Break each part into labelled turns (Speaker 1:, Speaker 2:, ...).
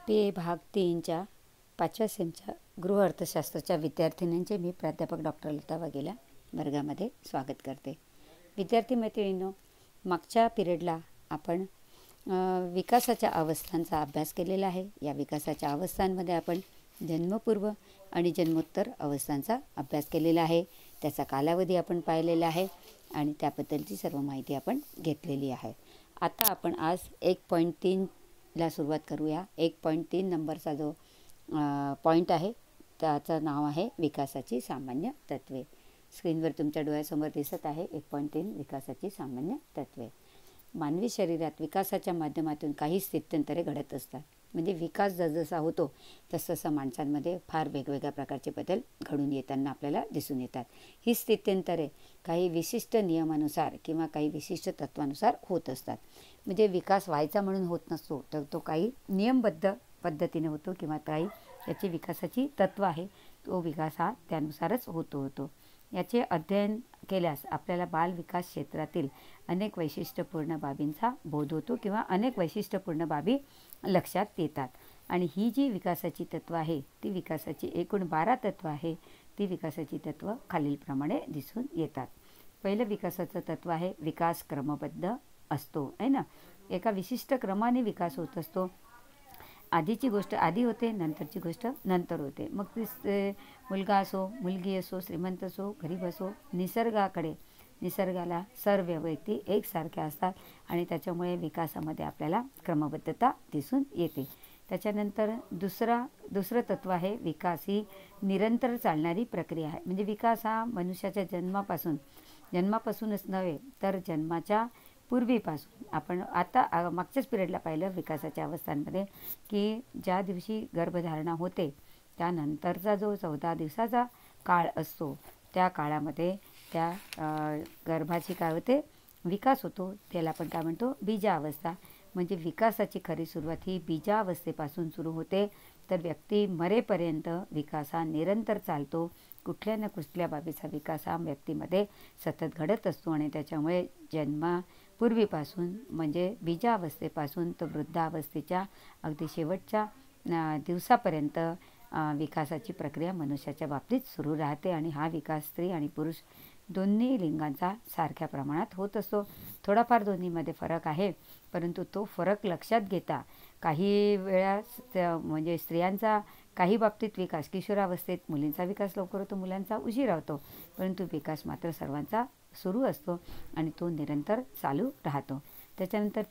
Speaker 1: PA भाग 3च्या 5व्या सेमच्या गृह अर्थशास्त्राच्या विद्यार्थिनींचे मी प्राध्यापक डॉक्टर लता वाघेला वर्गामध्ये स्वागत करते. विद्यार्थी मैत्रिणींनो, मागच्या पिरियडला आपण विकासाच्या अवस्थांचा अभ्यास केलेला आहे. या विकासाच्या अवस्थांमध्ये आपण जन्मपूर्व आणि जन्मोत्तर अवस्थांचा अभ्यास केलेला आहे. त्याचा कालावधी आपण पाहिलेला आहे आणि त्याबद्दलची सर्व माहिती आपण घेतलेली आहे. आता आपण आज 1.3ला सुरुवात करूया. 1.3 नंबरचा जो पॉईंट आहे त्याचं नाव आहे विकासाची सामान्य तत्त्वे. स्क्रीनवर तुमच्या डोळ्यासमोर दिसत आहे 1.3 विकासाची सामान्य तत्त्वे. मानवी शरीरात विकासाच्या माध्यमातून काही स्थित्यंतरे घडत असतात. म्हणजे विकास जसजसा होतो तसतसं माणसांमध्ये फार वेगवेगळ्या प्रकारचे बदल घडून येताना आपल्याला दिसून येतात. ही स्थित्यंतरे काही विशिष्ट नियमानुसार किंवा काही विशिष्ट तत्वानुसार होत असतात. म्हणजे विकास व्हायचा म्हणून होत नसतो, तर तो काही नियमबद्ध पद्धतीने होतो किंवा काही याची विकासाची तत्व आहे, तो विकास हा त्यानुसारच होतो. याचे अध्ययन केल्यास आपल्याला बालविकास क्षेत्रातील अनेक वैशिष्ट्यपूर्ण बाबींचा बोध होतो किंवा अनेक वैशिष्ट्यपूर्ण बाबी लक्षात येतात. आणि ही जी विकासाची तत्व आहे ती विकासाची एकूण 12 तत्व आहे. ती विकासाची तत्व खालीलप्रमाणे दिसून येतात. पहिलं विकासाचं तत्व आहे विकास क्रमबद्ध असतो, आहे ना. एका विशिष्ट क्रमाने विकास होत असतो. आधीची गोष्ट आधी होते, नंतरची गोष्ट नंतर होते. मग ती मुलगा असो, मुलगी असो, श्रीमंत असो, गरीब असो, निसर्गाला सर्व व्यक्ती एकसारख्या असतात आणि त्याच्यामुळे विकासामध्ये आपल्याला क्रमबद्धता दिसून येते. त्याच्यानंतर दुसरं तत्व आहे विकास ही निरंतर चालणारी प्रक्रिया आहे. म्हणजे विकास हा मनुष्याच्या जन्मापासूनच नव्हे तर जन्माच्या पूर्वीपासून आपण आता मागच्याच पिरियडला पाहिलं विकासाच्या अवस्थांमध्ये की ज्या दिवशी गर्भधारणा होते त्यानंतरचा जो 14 दिवसाचा काळ असतो त्या काळामध्ये त्या गर्भाची काय होते, विकास होतो. त्याला आपण काय म्हणतो, बीजावस्था. म्हणजे विकासाची खरी सुरुवात ही बीजावस्थेपासून सुरू होते. तर व्यक्ती मरेपर्यंत विकास हा निरंतर चालतो. कुठल्या ना कुठल्या बाबीचा विकास हा व्यक्तीमध्ये सतत घडत असतो आणि त्याच्यामुळे जन्मापूर्वीपासून म्हणजे बीजावस्थेपासून तर वृद्धावस्थेच्या अगदी शेवटच्या दिवसापर्यंत विकासाची प्रक्रिया मनुष्याच्या बाबतीत सुरू राहते. आणि हा विकास स्त्री आणि पुरुष दोन्ही लिंगांचा सारख्या प्रमाणात होत असतो. थोडाफार दोन्हीमध्ये फरक आहे, परंतु तो फरक लक्षात घेता काही वेळा म्हणजे स्त्रियांचा काही बाबतीत विकास किशोरावस्थेत मुलींचा विकास लवकर होतो, मुलांचा उशिरा होतो, परंतु विकास मात्र सर्वांचा सुरू असतो आणि तो निरंतर चालू राहतो. त्याच्यानंतर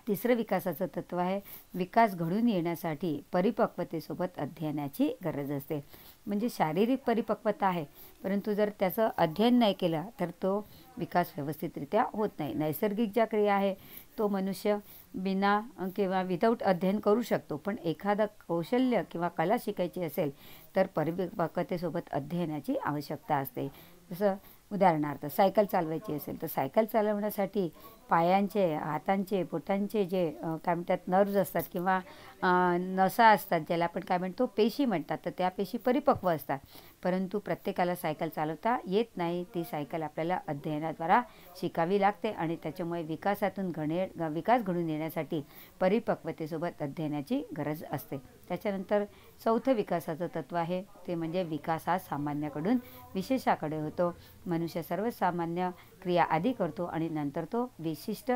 Speaker 1: तिसरं विकासाचं तत्व आहे विकास घडून येण्यासाठी परिपक्वतेसोबत अध्ययनाची गरज असते. म्हणजे शारीरिक परिपक्वता आहे, परंतु जर त्याचं अध्ययन नाही केलं तर तो विकास व्यवस्थितरित्या होत नाही. नैसर्गिक ज्या क्रिया आहे तो मनुष्य बिना किंवा विदाऊट अध्ययन करू शकतो, पण एखादं कौशल्य किंवा कला शिकायची असेल तर परिपक्वतेसोबत अध्ययनाची आवश्यकता असते. जसं उदाहरणार्थ सायकल चालवायची असेल तर सायकल चालवण्यासाठी पायांचे, हातांचे, बोटांचे जे काय म्हणतात नर्व्ज असतात किंवा नसा असतात, ज्याला आपण काय म्हणतो पेशी म्हणतात, तर त्या पेशी परिपक्व असतात. परंतु प्रत्येकाला सायकल चालवता येत नाही. ती सायकल आपल्याला अध्ययनाद्वारा शिकावी लागते आणि त्याच्यामुळे विकास घडून येण्यासाठी परिपक्वतेसोबत अध्ययनाची गरज असते. त्याच्यानंतर चौथं विकासाचं तत्व आहे ते म्हणजे विकास हा सामान्याकडून विशेषाकडे होतो. मनुष्य सर्वसामान्य क्रिया आधी करतो आणि नंतर तो विशिष्ट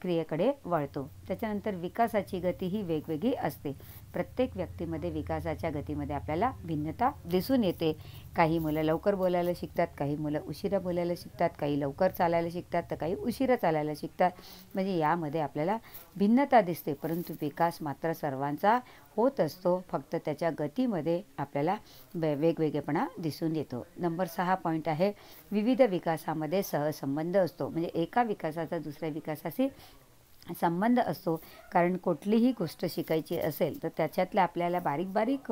Speaker 1: क्रियेकडे वळतो. त्याच्यानंतर विकासाची गती ही वेगवेगळी असते. प्रत्येक व्यक्तीमध्ये विकासाच्या गतीमध्ये आपल्याला भिन्नता दिसून येते. काही मुलं लवकर बोलायला शिकतात, काही मुलं उशिरा बोलायला शिकतात, काही लवकर चालायला शिकतात तर काही उशिरा चालायला शिकतात. म्हणजे यामध्ये आपल्याला भिन्नता दिसते, परंतु विकास मात्र सर्वांचा होत असतो. फक्त त्याच्या गतीमध्ये आपल्याला वेगवेगळेपणा दिसून येतो. नंबर 6 पॉईंट आहे विविध विकासामध्ये सहसंबंध असतो. म्हणजे एका विकासाचा दुसऱ्या विकासाशी संबंध असतो. कारण कुठलीही गोष्ट शिकायची असेल तर त्याच्यातल्या आपल्याला बारीक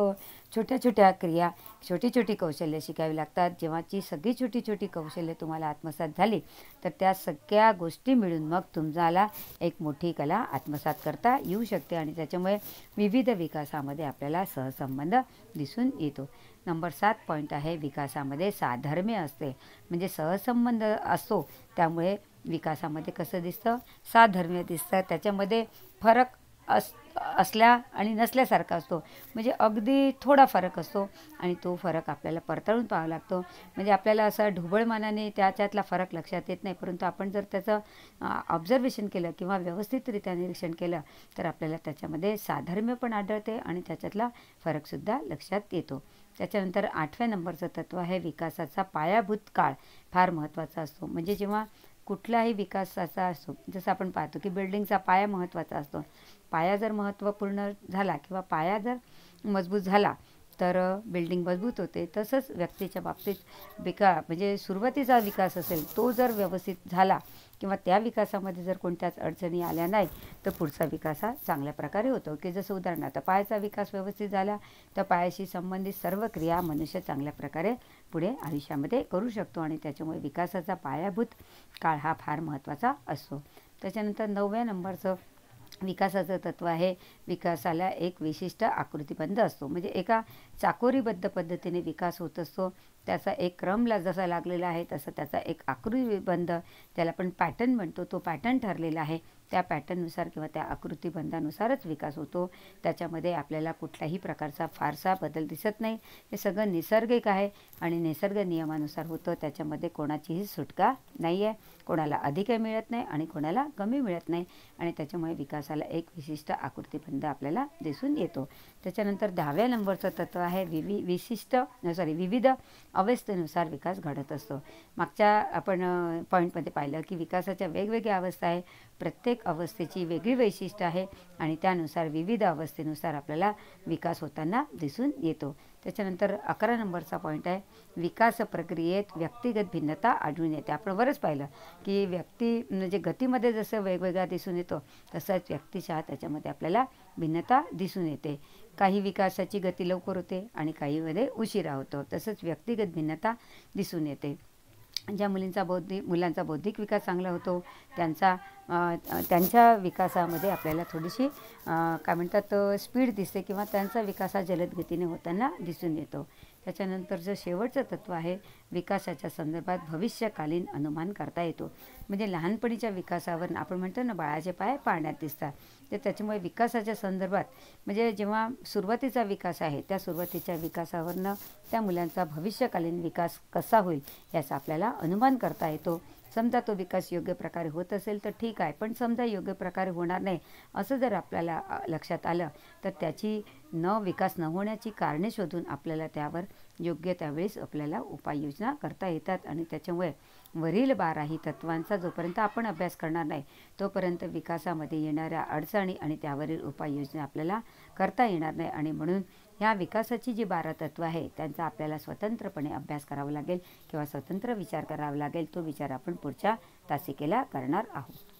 Speaker 1: छोट्या क्रिया, छोटी कौशल्य शिकावी लागतात. जेव्हाची सगळी छोटी कौशल्य तुम्हाला आत्मसात झाली तर त्या सगळ्या गोष्टी मिळून मग तुम्हाला एक मोठी कला आत्मसात करता येऊ शकते आणि त्याच्यामुळे विविध विकासामध्ये आपल्याला सहसंबंध दिसून येतो. नंबर 7 पॉईंट आहे विकासामध्ये साधर्म्य असते. म्हणजे सहसंबंध असतो त्यामुळे विकासामध्ये कसं दिसतं, साधर्म्य दिसतं. त्याच्यामध्ये फरक असल्या आणि नसल्यासारखा असतो. म्हणजे अगदी थोडा फरक असतो आणि तो फरक आपल्याला पडताळून पाहावा लागतो. म्हणजे आपल्याला असा ढोबळ मनाने त्याच्यातला फरक लक्षात येत नाही, परंतु आपण जर त्याचं ऑब्झर्वेशन केलं किंवा व्यवस्थितरित्या निरीक्षण केलं तर आपल्याला त्याच्यामध्ये साधर्म्य पण आढळते आणि त्याच्यातला फरकसुद्धा लक्षात येतो. त्याच्यानंतर 8व्या नंबरचं तत्त्व आहे विकासाचा पायाभूत काळ फार महत्त्वाचा असतो. म्हणजे जेव्हा कुठलाही विकासाचा असतो, जसं आपण पाहतो की बिल्डिंगचा पाया महत्त्वाचा असतो. पाया जर महत्त्वपूर्ण झाला किंवा पाया जर मजबूत झाला तर बिल्डिंग मजबूत होते. तसंच व्यक्तीच्या बाबतीत म्हणजे सुरुवातीचा विकास असेल तो जर व्यवस्थित झाला किंवा त्या विकासामध्ये जर कोणत्याच अडचणी आल्या नाही तर पुढचा विकास हा चांगल्या प्रकारे होतो. की जसं उदाहरणार्थ पायाचा विकास व्यवस्थित झाला तर पायाशी संबंधित सर्व क्रिया मनुष्य चांगल्या प्रकारे पुढे आयुष्यामध्ये करू शकतो आणि त्याच्यामुळे विकासाचा पायाभूत काळ हा फार महत्त्वाचा असतो. त्याच्यानंतर 9व्या नंबरचं विकासाचं तत्त्व आहे विकासाला एक विशिष्ट आकृतिबंध असतो. म्हणजे एका चाकोरीबद्ध पद्धतीने विकास होत असतो. त्याचा एक क्रमला जसा लागलेला आहे तसं त्याचा एक आकृतिबंध, त्याला आपण पॅटर्न म्हणतो, तो पॅटर्न ठरलेला आहे. त्या पॅटर्ननुसार किंवा त्या आकृतिबंधानुसारच विकास होतो. त्याच्यामध्ये आपल्याला कुठल्याही प्रकारचा फारसा बदल दिसत नाही. हे सगळं निसर्गिक आहे आणि निसर्ग नियमानुसार होतं. त्याच्यामध्ये कोणाचीही सुटका नाही आहे. कोणाला अधिकही मिळत नाही आणि कोणाला कमी मिळत नाही आणि त्याच्यामुळे विकासाला एक विशिष्ट आकृतिबंध आपल्याला दिसून येतो. त्याच्यानंतर 10व्या नंबरचं तत्त्व आहे विविध अवस्थेनुसार विकास घडत असतो. मागच्या आपण पॉईंटमध्ये पाहिलं की विकासाच्या वेगवेगळ्या अवस्था आहे. प्रत्येक अवस्थेची वेगळी वैशिष्ट्य आहे आणि त्यानुसार विविध अवस्थेनुसार आपल्याला विकास होताना दिसून येतो. त्याच्यानंतर 11 नंबरचा पॉईंट आहे विकास प्रक्रियेत व्यक्तिगत भिन्नता आढळून येते. आपण बरंच पाहिलं की व्यक्ती म्हणजे गतीमध्ये जसं वेगवेगळा दिसून येतो तसंच व्यक्तिशः त्याच्यामध्ये आपल्याला भिन्नता दिसून येते. काही विकासाची गती लवकर होते आणि काहीमध्ये उशिरा होतो. तसंच व्यक्तिगत भिन्नता दिसून येते. ज्या मुलांचा बौद्धिक विकास चांगला होतो त्यांच्या विकासामध्ये आपल्याला थोडीशी काय म्हणतात स्पीड दिसते किंवा त्यांचा विकास हा जलद गतीने होताना दिसून येतो. त्याच्यानंतरचं शेवटचं तत्त्व आहे विकासाच्या संदर्भात भविष्यकालीन अनुमान करता येतो. म्हणजे लहानपणीच्या विकासावर आपण म्हणतो ना बाळाचे पाय पाळण्यात दिसतात. तर त्याच्यामुळे विकासाच्या संदर्भात म्हणजे जेव्हा सुरुवातीचा विकास आहे त्या सुरुवातीच्या विकासावरनं त्या मुलांचा भविष्यकालीन विकास कसा होईल याचा आपल्याला अनुमान करता येतो. समजा तो विकास योग्य प्रकारे होत असेल तर ठीक आहे, पण समजा योग्य प्रकारे होणार नाही असं जर आपल्याला लक्षात आलं तर त्याची विकास न होण्याची कारणे शोधून आपल्याला त्यावर योग्य त्यावेळेस आपल्याला उपाययोजना करता येतात आणि त्याच्यामुळे वरील 12ही तत्वांचा जोपर्यंत आपण अभ्यास करणार नाही तोपर्यंत विकासामध्ये येणाऱ्या अडचणी आणि त्यावरील उपाययोजना आपल्याला करता येणार नाही आणि म्हणून ह्या विकासाची जी 12 तत्त्व आहे त्यांचा आपल्याला स्वतंत्रपणे अभ्यास करावा लागेल किंवा स्वतंत्र विचार करावा लागेल. तो विचार आपण पुढच्या तासिकेला करणार आहोत.